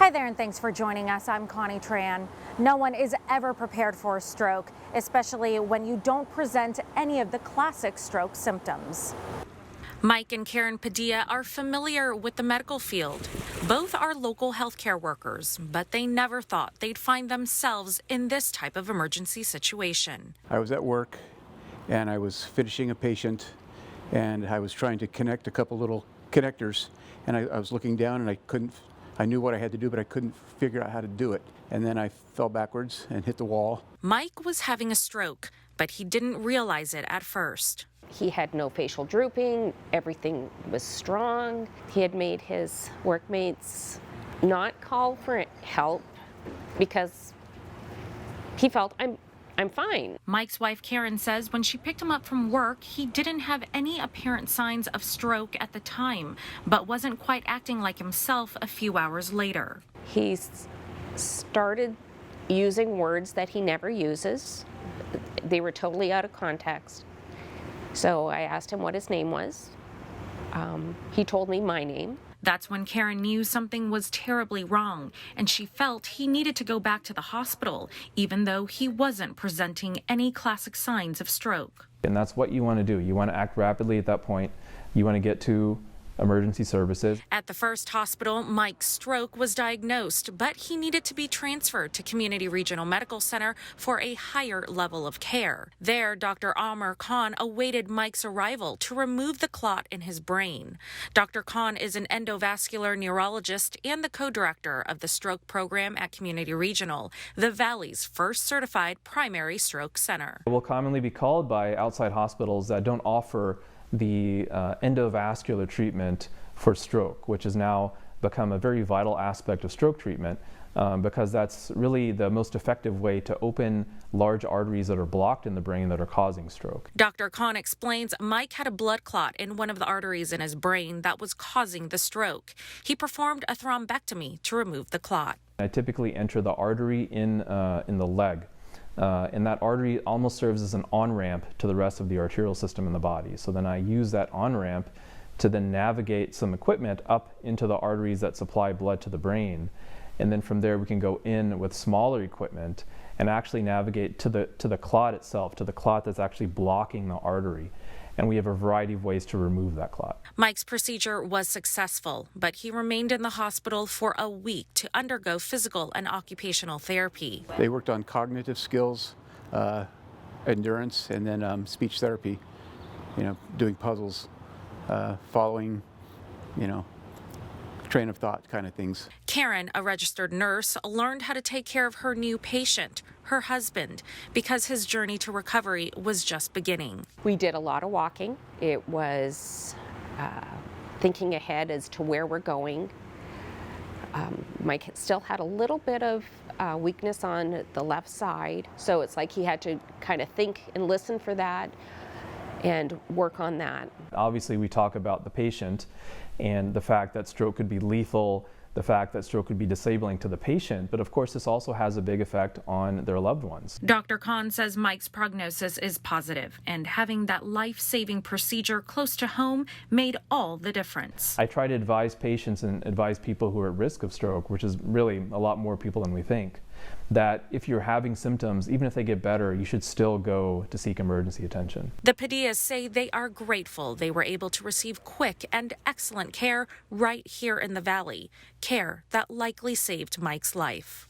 Hi there, and thanks for joining us. I'm Connie Tran. No one is ever prepared for a stroke, especially when you don't present any of the classic stroke symptoms. Mike and Karen Padilla are familiar with the medical field. Both are local healthcare workers, but they never thought they'd find themselves in this type of emergency situation. I was at work and I was finishing a patient and I was trying to connect a couple little connectors, and I was looking down and I knew what I had to do, but I couldn't figure out how to do it. And then I fell backwards and hit the wall. Mike was having a stroke, but he didn't realize it at first. He had no facial drooping, everything was strong. He had made his workmates not call for help because he felt, I'm fine. Mike's wife Karen says when she picked him up from work, he didn't have any apparent signs of stroke at the time, but wasn't quite acting like himself a few hours later. He started using words that he never uses. They were totally out of context. So I asked him what his name was. He told me my name. That's when Karen knew something was terribly wrong, and she felt he needed to go back to the hospital, even though he wasn't presenting any classic signs of stroke. And that's what you want to do. You want to act rapidly at that point. You want to get to emergency services. At the first hospital, Mike's stroke was diagnosed, but he needed to be transferred to Community Regional Medical Center for a higher level of care. There, Dr. Omer Khan awaited Mike's arrival to remove the clot in his brain. Dr. Khan is an endovascular neurologist and the co-director of the stroke program at Community Regional, the Valley's first certified primary stroke center. It will commonly be called by outside hospitals that don't offer the endovascular treatment for stroke, which has now become a very vital aspect of stroke treatment because that's really the most effective way to open large arteries that are blocked in the brain that are causing stroke. Dr. Khan explains Mike had a blood clot in one of the arteries in his brain that was causing the stroke. He performed a thrombectomy to remove the clot. I typically enter the artery in the leg. And that artery almost serves as an on-ramp to the rest of the arterial system in the body. So then I use that on-ramp to then navigate some equipment up into the arteries that supply blood to the brain. And then from there we can go in with smaller equipment and actually navigate to the clot itself, to the clot that's actually blocking the artery. And we have a variety of ways to remove that clot. Mike's procedure was successful, but he remained in the hospital for a week to undergo physical and occupational therapy. They worked on cognitive skills, endurance, and then speech therapy, doing puzzles, following, train of thought kind of things. Karen, a registered nurse, learned how to take care of her new patient, her husband, because his journey to recovery was just beginning. We did a lot of walking. It was thinking ahead as to where we're going. Mike still had a little bit of weakness on the left side, so it's like he had to kind of think and listen for that and work on that. Obviously, we talk about the patient and the fact that stroke could be lethal, the fact that stroke could be disabling to the patient, but of course this also has a big effect on their loved ones. Dr. Khan says Mike's prognosis is positive, and having that life-saving procedure close to home made all the difference. I try to advise patients and advise people who are at risk of stroke, which is really a lot more people than we think, that if you're having symptoms, even if they get better, you should still go to seek emergency attention. The Padillas say they are grateful they were able to receive quick and excellent care right here in the Valley, care that likely saved Mike's life.